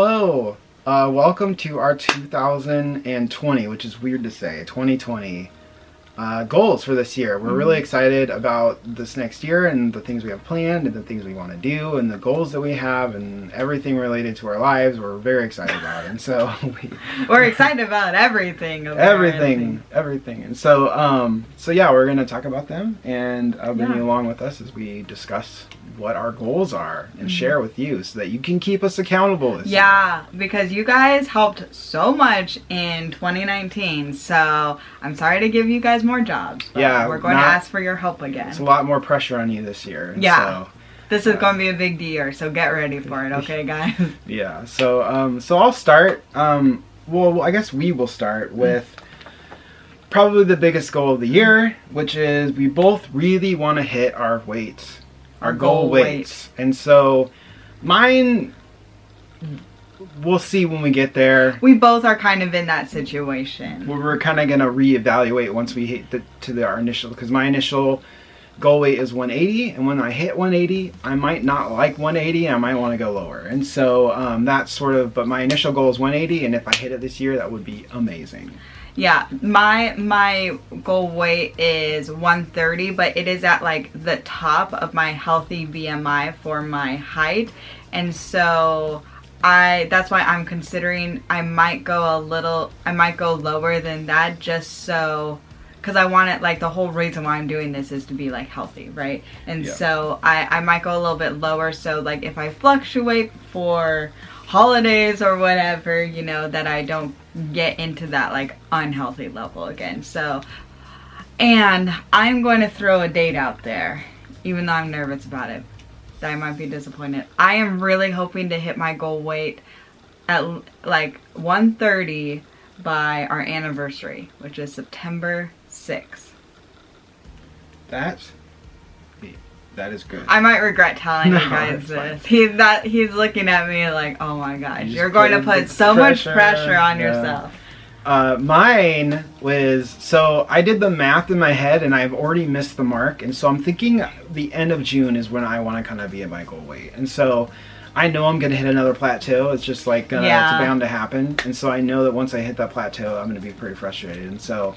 Hello. Welcome to our 2020, which is weird to say, 2020 goals for this year. We're really excited about this next year and the things we have planned and the things we want to do and the goals that we have and everything related to our lives. We're very excited about it. And so we're excited about everything. Everything. And so, yeah, we're going to talk about them and I'll bring you along with us as we discuss what our goals are and share with you so that you can keep us accountable this year. Because you guys helped so much in 2019, so I'm sorry to give you guys more jobs, but we're going to ask for your help again. It's a lot more pressure on you this year. This is going to be a big year, so get ready for it, okay, guys? So I'll start. Well, I guess we will start with probably the biggest goal of the year, which is we both really want to hit our weights. Our goal weights. And so mine, we'll see when we get there. We both are kind of in that situation. We're kind of going to reevaluate once we hit our initial, because my initial goal weight is 180, and when I hit 180, I might not like 180, I might want to go lower. And so that's sort of, but my initial goal is 180, and if I hit it this year, that would be amazing. Yeah, my goal weight is 130, but it is at like the top of my healthy BMI for my height, and so that's why I'm considering I might go lower than that, just so, because I want it, like, the whole reason why I'm doing this is to be like healthy, right? And so I might go a little bit lower, so like if I fluctuate for holidays or whatever, you know, that I don't get into that like unhealthy level again. So, and I'm going to throw a date out there, even though I'm nervous about it, that I might be disappointed. I am really hoping to hit my goal weight at like 130 by our anniversary, which is September 6th. That is good. I might regret telling you guys this. He's looking at me like, oh my gosh, you're going to put so much pressure on yourself. Mine was, so I did the math in my head and I've already missed the mark, and so I'm thinking the end of June is when I want to kind of be at my goal weight. And so I know I'm going to hit another plateau. It's just like it's bound to happen. And so I know that once I hit that plateau, I'm going to be pretty frustrated. And so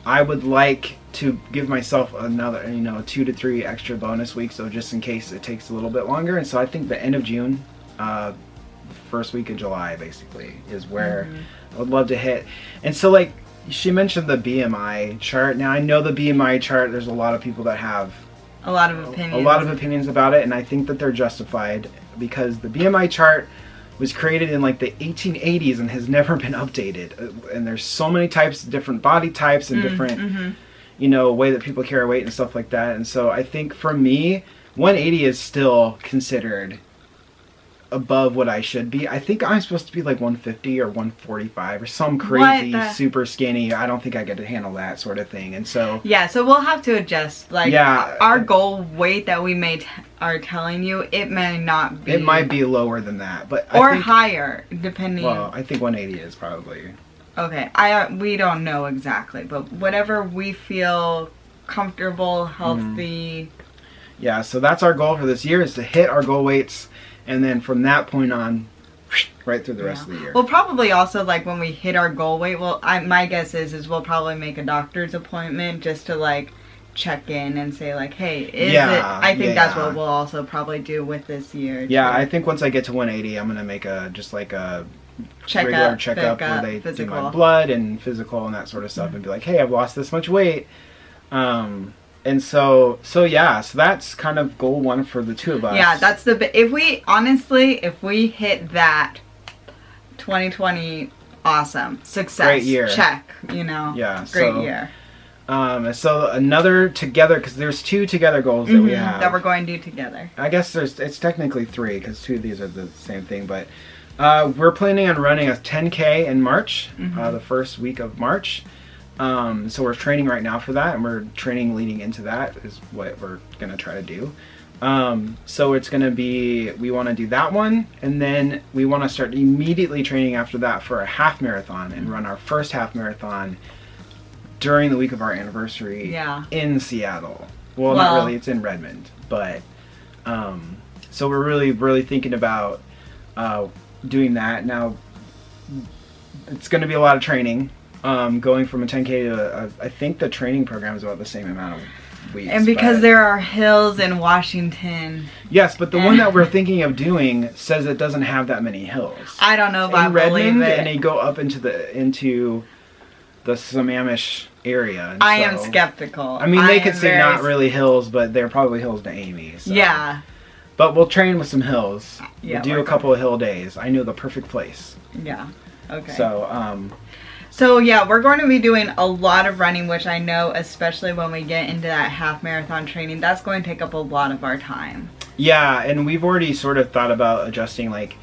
I would like to give myself another, 2 to 3 extra bonus weeks, so just in case it takes a little bit longer. And so I think the end of June, first week of July, basically, is where I would love to hit. And so, like, she mentioned the BMI chart. Now, I know the BMI chart, there's a lot of people that have a lot of opinions about it, and I think that they're justified, because the BMI chart was created in like the 1880s and has never been updated. And there's so many types, different body types and different, way that people carry weight and stuff like that. And so I think for me, 180 is still considered above what I should be. I think I'm supposed to be like 150 or 145 or some crazy super skinny. I don't think I get to handle that sort of thing. And so so we'll have to adjust. Like our goal weight that we are telling you, it may not be. It might be lower than that, but or higher, depending. Well, I think 180 is probably. Okay, we don't know exactly, but whatever we feel comfortable, healthy. Yeah, so that's our goal for this year, is to hit our goal weights. And then from that point on, right through the rest of the year. We'll probably also, like, when we hit our goal weight, my guess is we'll probably make a doctor's appointment just to, like, check in and say, like, hey, I think that's what we'll also probably do with this year. Yeah, I think once I get to 180, I'm going to make a regular checkup where they do my blood and physical and that sort of stuff and be like, hey, I've lost this much weight. And so that's kind of goal one for the two of us. Yeah, that's if we hit that, 2020, awesome. Success. Great year. Check, Yeah. Great year. So another together, because there's 2 together goals that we have. That we're going to do together. I guess it's technically 3, because 2 of these are the same thing, but we're planning on running a 10K in March, the first week of March. So we're training right now for that, and we're training leading into that is what we're going to try to do. So it's going to be, we want to do that one, and then we want to start immediately training after that for a half marathon and run our first half marathon during the week of our anniversary in Seattle. Well, not really, it's in Redmond, but so we're really thinking about doing that. Now, it's going to be a lot of training. Going from a 10K to I think the training program is about the same amount of weeks. And because there are hills in Washington. Yes, but the one that we're thinking of doing says it doesn't have that many hills. I don't know if I in believe Redmond, it. and you go up into the Sammamish area. And I am skeptical. I mean, they could say not really hills, but they're probably hills to Amy. So. Yeah. But we'll train with some hills. Yeah, we'll do a couple of hill days. I know the perfect place. Yeah. Okay. So, yeah, we're going to be doing a lot of running, which I know, especially when we get into that half marathon training, that's going to take up a lot of our time. Yeah, and we've already sort of thought about adjusting. Like,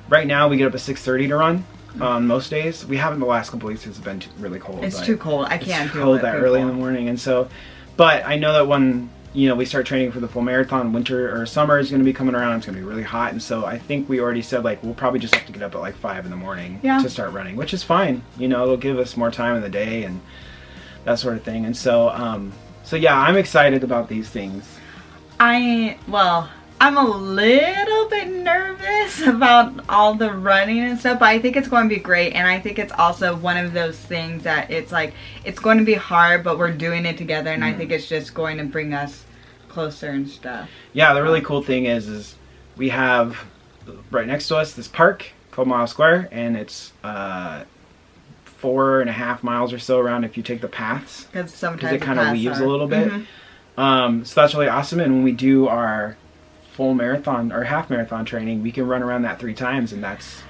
right now we get up at 6:30 to run on most days. We haven't the last couple weeks. It's been really cold. It's too cold. I can't do it. It's cold that early in the morning, and so. But I know that when we start training for the full marathon, winter or summer is going to be coming around. It's going to be really hot, and so I think we already said like we'll probably just have to get up at like 5 in the morning to start running, which is fine. It'll give us more time in the day and that sort of thing. And so, yeah, I'm excited about these things. I'm a little bit nervous about all the running and stuff, but I think it's going to be great. And I think it's also one of those things that it's like, it's going to be hard, but we're doing it together. And I think it's just going to bring us closer and stuff. Yeah, the really cool thing is we have right next to us this park called Mile Square, and it's 4.5 miles or so around if you take the paths. Because it kind of leaves a little bit. So that's really awesome. And when we do our full marathon or half marathon training, we can run around that 3 times, and that's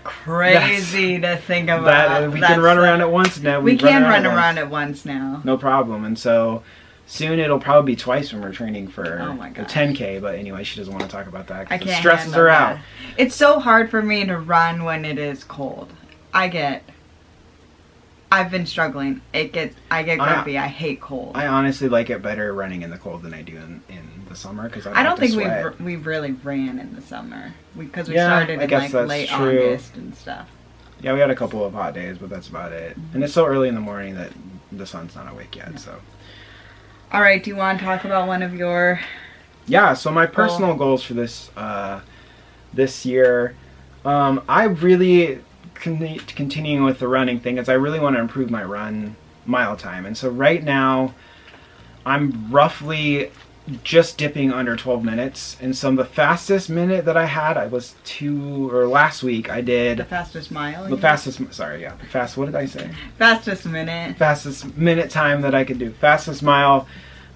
crazy to think about. We can run around it once now. We can run around it once now. No problem. And so soon it'll probably be twice when we're training for the 10K. But anyway, she doesn't want to talk about that because it stresses her out. It's so hard for me to run when it is cold. I've been struggling. I get grumpy. I hate cold. I honestly like it better running in the cold than I do in the summer because I don't think we really ran in the summer because we started in like late August and stuff. Yeah, we had a couple of hot days, but that's about it. And it's so early in the morning that the sun's not awake yet. So. All right. Do you want to talk about one of your? Yeah. So my personal goals for this year, I really. Continuing with the running thing is I really want to improve my run mile time, and so right now I'm roughly just dipping under 12 minutes, and so the fastest minute that I had last week I did the fastest mile. What did I say? Fastest minute time that I could do. Fastest mile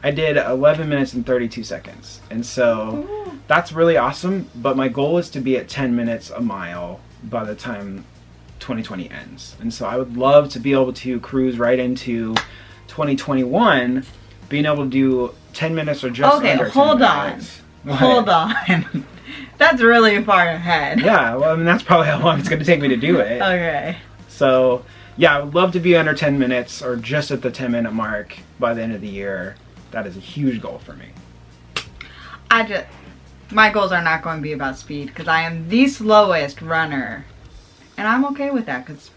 I did 11 minutes and 32 seconds, and so that's really awesome, but my goal is to be at 10 minutes a mile by the time 2020 ends. And so I would love to be able to cruise right into 2021 being able to do 10 minutes or just under 10 minutes. Hold on. That's really far ahead. Yeah, well, I mean, that's probably how long it's going to take me to do it. Okay. So, yeah, I would love to be under 10 minutes or just at the 10-minute mark by the end of the year. That is a huge goal for me. My goals are not going to be about speed because I am the slowest runner. And I'm okay with that because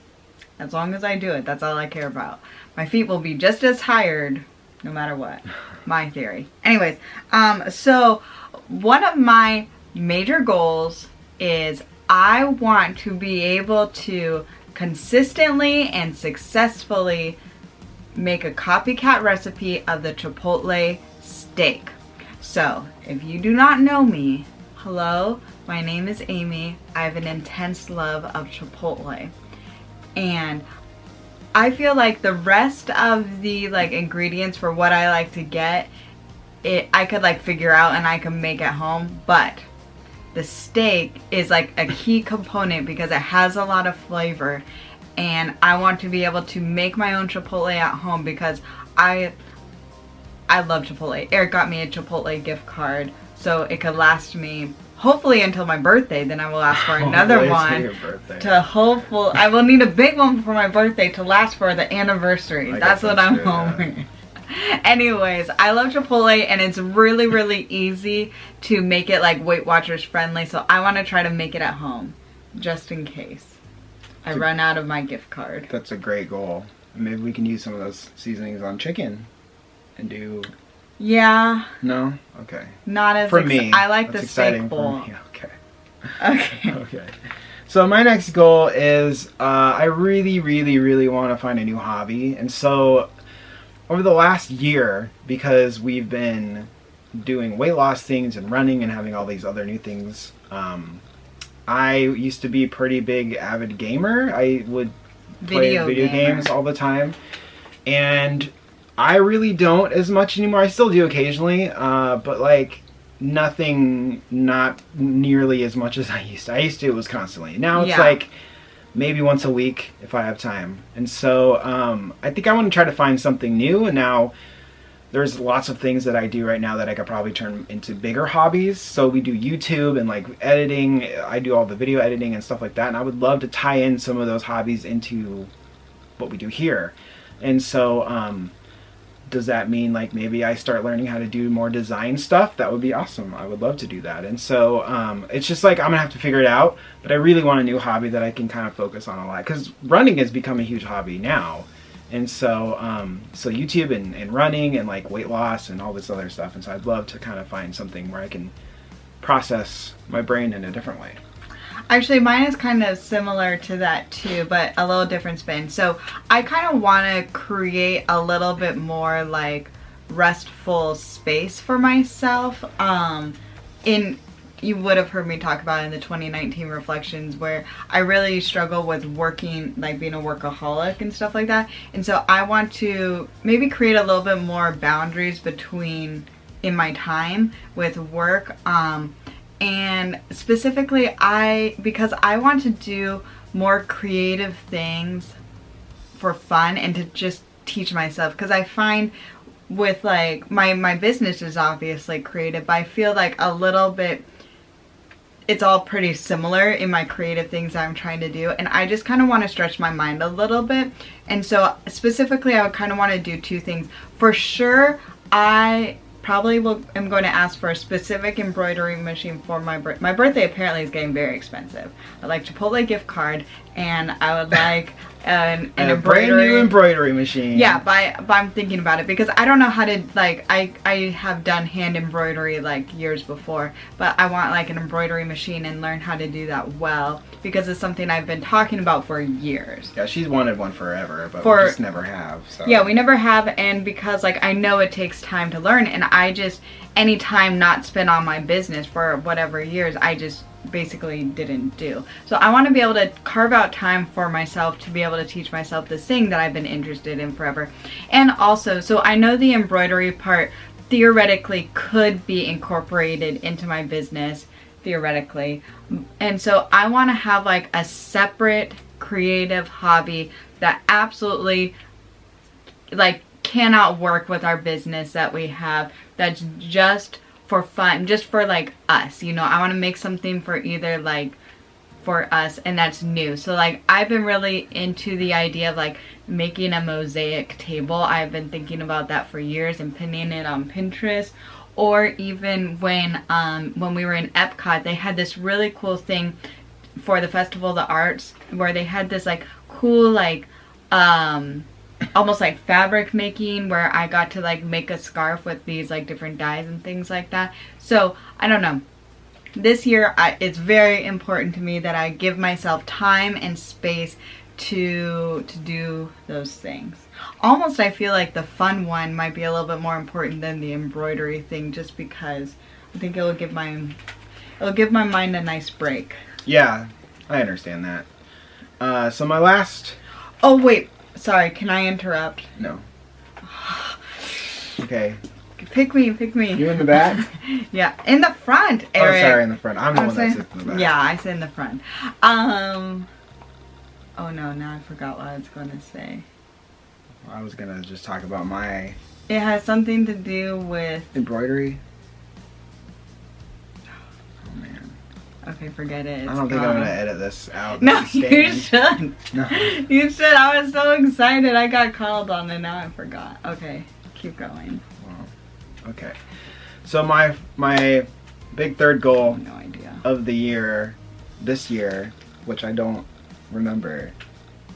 as long as I do it, that's all I care about. My feet will be just as tired no matter what. My theory. Anyways, so one of my major goals is I want to be able to consistently and successfully make a copycat recipe of the Chipotle steak. So, if you do not know me, hello, my name is Amy. I have an intense love of Chipotle. And I feel like the rest of the ingredients for what I like to get, I could figure out and I can make at home, but the steak is a key component because it has a lot of flavor, and I want to be able to make my own Chipotle at home because I love Chipotle. Eric got me a Chipotle gift card so it could last me hopefully until my birthday. Then I will ask for another one I will need a big one for my birthday to last for the anniversary. That's what I'm hoping. Anyways, I love Chipotle, and it's really, really easy to make it Weight Watchers friendly, so I want to try to make it at home just in case I run out of my gift card. That's a great goal. Maybe we can use some of those seasonings on chicken and do... Yeah. No? Okay. Not as... For me. I like the steak bowl. Okay. Okay. Okay. So my next goal is I really, really, really want to find a new hobby. And so over the last year, because we've been doing weight loss things and running and having all these other new things, I used to be a pretty big avid gamer. I would play video games all the time. And I really don't as much anymore. I still do occasionally, but like not nearly as much as I used to. I used to, it was constantly. Now it's like maybe once a week if I have time. And so I think I want to try to find something new. And now there's lots of things that I do right now that I could probably turn into bigger hobbies. So we do YouTube and like editing. I do all the video editing and stuff like that. And I would love to tie in some of those hobbies into what we do here. And so does that mean like maybe I start learning how to do more design stuff? That would be awesome. I would love to do that. And so it's just like I'm gonna have to figure it out, but I really want a new hobby that I can kind of focus on a lot, because running has become a huge hobby now. And so so YouTube and running and like weight loss and all this other stuff. And so I'd love to kind of find something where I can process my brain in a different way. Actually, mine is kind of similar to that too, but a little different spin. So I kind of want to create a little bit more like restful space for myself. You would have heard me talk about in the 2019 reflections where I really struggle with working, like being a workaholic and stuff like that. And so I want to maybe create a little bit more boundaries between in my time with work. And specifically because I want to do more creative things for fun and to just teach myself, because I find with like my business is obviously creative, but I feel like a little bit it's all pretty similar in my creative things I'm trying to do, and I just kind of want to stretch my mind a little bit. And so specifically I would kind of want to do two things. For sure, I probably am going to ask for a specific embroidery machine for my birthday. My birthday apparently is getting very expensive. I'd like Chipotle gift card, and I would like an embroidery, brand new embroidery machine. Yeah, but I'm thinking about it because I don't know how to, like, I have done hand embroidery like years before, but I want like an embroidery machine and learn how to do that well, because it's something I've been talking about for years. Yeah, she's wanted one forever, but we just never have. So. Yeah, we never have, and because like I know it takes time to learn, and I just, any time not spent on my business for whatever years, I just basically didn't do. So I want to be able to carve out time for myself to be able to teach myself this thing that I've been interested in forever. And also, so I know the embroidery part theoretically could be incorporated into my business, theoretically. And so I want to have like a separate creative hobby that absolutely like cannot work with our business that we have, that's just for fun, just for like us, you know. I want to make something for either like for us, and that's new. So like I've been really into the idea of like making a mosaic table. I've been thinking about that for years and pinning it on Pinterest. Or even when we were in Epcot, they had this really cool thing for the Festival of the Arts where they had this like cool like almost like fabric making, where I got to like make a scarf with these like different dyes and things like that. So I don't know, this year it's very important to me that I give myself time and space to do those things. Almost I feel like the fun one might be a little bit more important than the embroidery thing, just because I think it'll give my mind a nice break. Yeah, I understand that. So my last... Oh wait, sorry, can I interrupt? No. Okay. Pick me. You in the back? Yeah, in the front, Eric. Oh, sorry, in the front. I'm the one that sits in the back. Yeah, I sit in the front. Oh no, now I forgot what I was going to say. I was going to just talk about my... It has something to do with... embroidery? Oh, man. Okay, forget it. I don't think I'm going to edit this out. No, you should. No. You should. I was so excited. I got called on and now I forgot. Okay, keep going. Wow. Okay. So my big third goal No idea. of the year, this year, which I don't remember.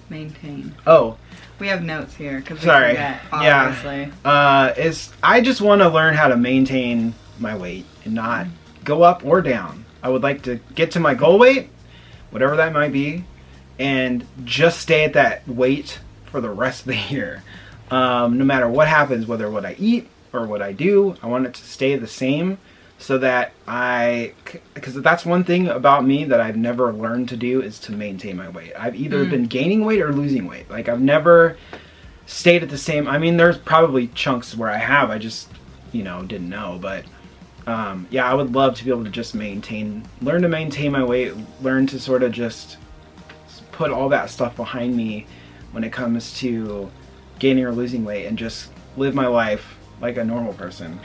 Maintain. Oh. We have notes here because we Sorry. forget, obviously. Yeah. I just want to learn how to maintain my weight and not go up or down. I would like to get to my goal weight, whatever that might be, and just stay at that weight for the rest of the year. No matter what happens, whether what I eat or what I do, I want it to stay the same, so that because that's one thing about me that I've never learned to do, is to maintain my weight. I've either been gaining weight or losing weight. Like, I've never stayed at the same. I mean, there's probably chunks where I have, I just, didn't know. But yeah, I would love to be able to just learn to maintain my weight, learn to sort of just put all that stuff behind me when it comes to gaining or losing weight, and just live my life like a normal person.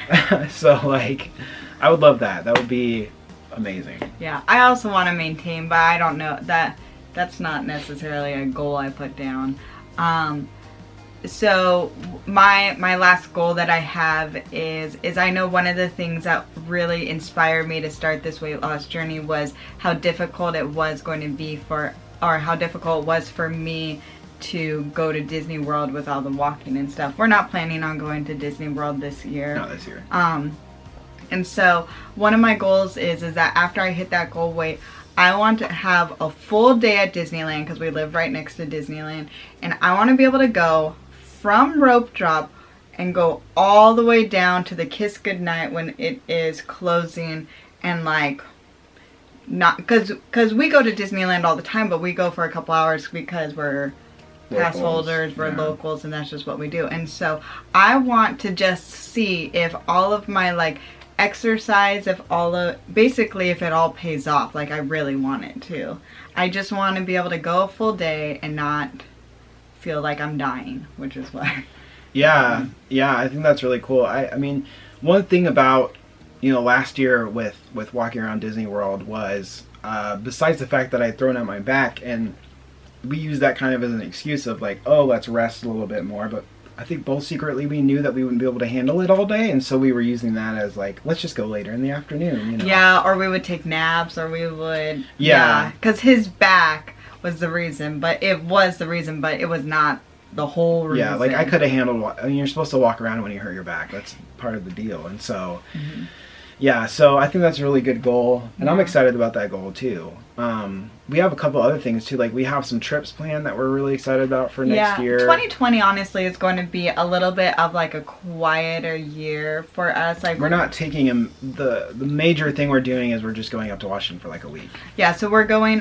So, like, I would love that. That would be amazing. Yeah, I also want to maintain, but I don't know that's not necessarily a goal I put down. So my last goal that I have is I know one of the things that really inspired me to start this weight loss journey was how difficult it was going to be how difficult it was for me to go to Disney World with all the walking and stuff. We're not planning on going to Disney World this year. Not this year. And so one of my goals is that after I hit that goal weight, I want to have a full day at Disneyland, because we live right next to Disneyland, and I want to be able to go from rope drop and go all the way down to the Kiss Goodnight when it is closing, and like, not because we go to Disneyland all the time, but we go for a couple hours because we're pass holders, we're locals, and that's just what we do. And so I want to just see if all of my like exercise, if it all pays off like I really want it to. I just want to be able to go a full day and not feel like I'm dying, which is what. Yeah, I think that's really cool. I mean, one thing about last year with walking around Disney World was, besides the fact that I had thrown out my back, and we used that kind of as an excuse of like, oh, let's rest a little bit more, but I think both secretly we knew that we wouldn't be able to handle it all day, and so we were using that as like, let's just go later in the afternoon. Yeah, or we would take naps, or we would because his back was the reason, but it was not the whole reason. Yeah, like I could have handled. I mean, you're supposed to walk around when you hurt your back. That's part of the deal, and so. Yeah, so I think that's a really good goal, and I'm excited about that goal too. We have a couple other things too, like we have some trips planned that we're really excited about for next year. 2020 honestly is going to be a little bit of like a quieter year for us. Like, we're not taking him. The major thing we're doing is we're just going up to Washington for like a week. Yeah, so we're going.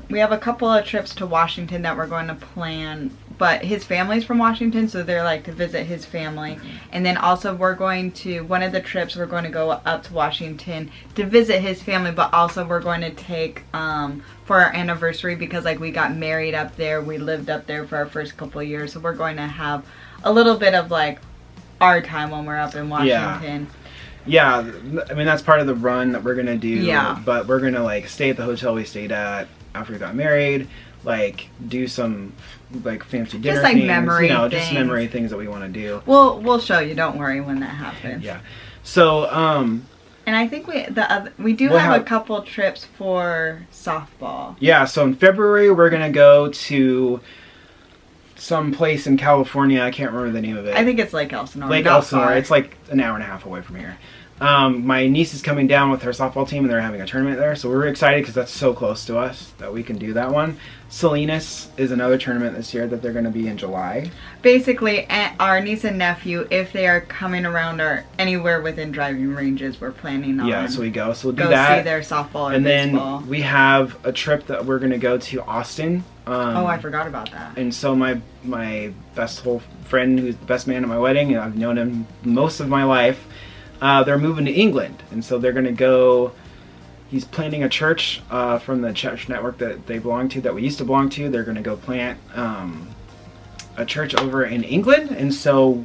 We have a couple of trips to Washington that we're going to plan. But his family's from Washington, so they're like to visit his family. And then also one of the trips we're going to go up to Washington to visit his family, but also we're going to take for our anniversary, because like we got married up there, we lived up there for our first couple of years, so we're going to have a little bit of like our time when we're up in Washington. Yeah, I mean that's part of the run that we're gonna do. Yeah. But we're gonna like stay at the hotel we stayed at after we got married, like do some like fancy dinner, just like things, memory things. Just memory things that we want to do. We'll show you. Don't worry when that happens. Yeah. So and I think we do have a couple trips for softball. Yeah. So in February we're gonna go to some place in California. I can't remember the name of it. I think it's Lake Elsinore. Lake Elsinore. It's like an hour and a half away from here. My niece is coming down with her softball team, and they're having a tournament there, so we're excited because that's so close to us that we can do that one. Salinas is another tournament this year that they're going to be in July. Basically, our niece and nephew, if they are coming around or anywhere within driving ranges, we're planning on. Yeah, so we'll do that. Go see their softball or baseball. Then we have a trip that we're going to go to Austin. I forgot about that. And so my best whole friend, who's the best man at my wedding, and I've known him most of my life, they're moving to England, and so they're going to go. He's planting a church from the church network that they belong to, that we used to belong to. They're going to go plant a church over in England, and so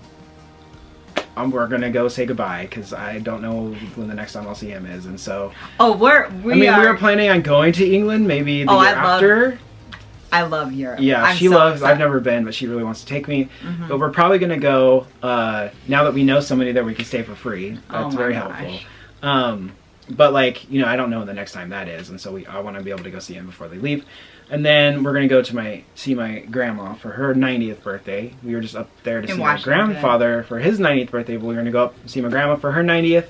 we're going to go say goodbye because I don't know when the next time I'll see him is, and so. Oh, we were planning on going to England maybe the year after. I love Europe. Yeah, I've never been, but she really wants to take me. Mm-hmm. But we're probably going to go, now that we know somebody there we can stay for free. That's very helpful. But like, I don't know when the next time that is, and so I want to be able to go see him before they leave. And then we're going to go to see my grandma for her 90th birthday. We were just up there to see my grandfather for his 90th birthday, but we're going to go up and see my grandma for her 90th.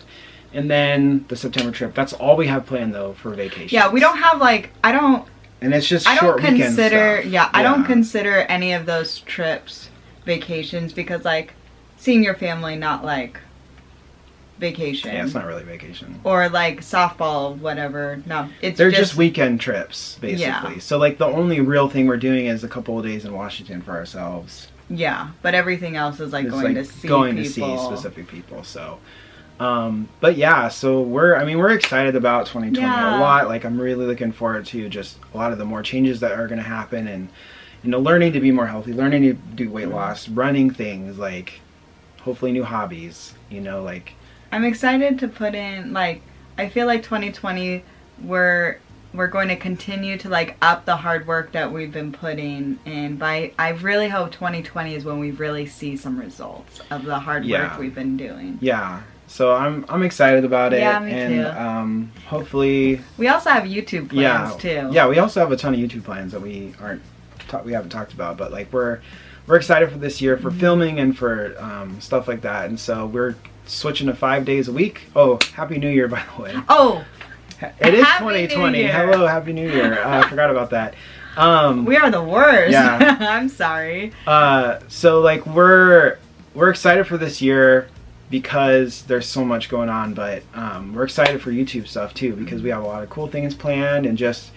and then the September trip. That's all we have planned though for vacation. Yeah, we don't have like, and it's just short weekend stuff. I don't consider any of those trips vacations because like seeing your family, not like vacation. Yeah, it's not really vacation. Or like softball, whatever. No, they're just weekend trips basically. Yeah. So like the only real thing we're doing is a couple of days in Washington for ourselves. Yeah, but everything else is like going to see specific people. So, but yeah, so we're excited about 2020 a lot. Like I'm really looking forward to just a lot of the more changes that are going to happen, and learning to be more healthy, learning to do weight loss, running things, like hopefully new hobbies. Like I'm excited to put in, like, I feel like 2020 we're going to continue to like up the hard work that we've been putting in. But I really hope 2020 is when we really see some results of the hard work we've been doing. Yeah. So I'm excited about it. Yeah, me too. And hopefully we also have YouTube plans too. Yeah, we also have a ton of YouTube plans that we haven't talked about, but like we're excited for this year for filming and for stuff like that. And so we're switching to 5 days a week. Oh, Happy New Year, by the way. Oh, it is 2020. Hello, Happy New Year. I forgot about that. We are the worst. Yeah. I'm sorry. So like we're excited for this year because there's so much going on, but we're excited for YouTube stuff too because we have a lot of cool things planned and just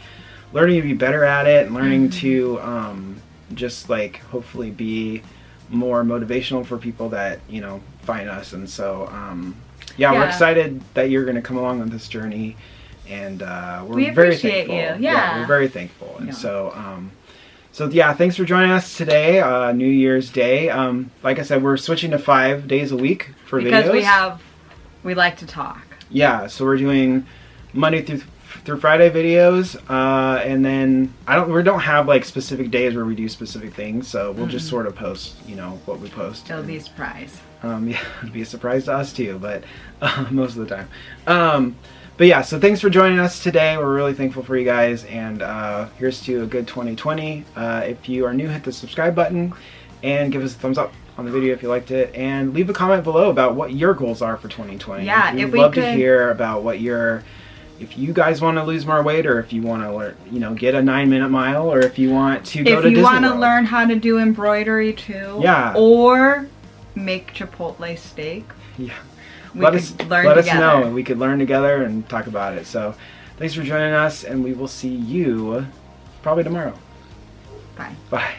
learning to be better at it and learning to just like hopefully be more motivational for people that find us. And so we're excited that you're going to come along on this journey, and we're very thankful. We're very thankful. And so thanks for joining us today, New Year's Day. Like I said, we're switching to 5 days a week for videos because we like to talk. Yeah, so we're doing Monday through Friday videos, and then we don't have like specific days where we do specific things, so we'll just sort of post what we post. It'll be a surprise. It'll be a surprise to us too, but most of the time. But yeah, so thanks for joining us today. We're really thankful for you guys, and here's to a good 2020. If you are new, hit the subscribe button and give us a thumbs up on the video if you liked it, and leave a comment below about what your goals are for 2020. Yeah, we'd love to hear about what if you guys want to lose more weight, or if you want to learn, get a 9-minute mile, or if you want to go to Disney If you want to World. learn how to do embroidery too. Yeah. Or make Chipotle steak. Yeah. Let us know. We could learn together and talk about it. So thanks for joining us, and we will see you probably tomorrow. Bye. Bye.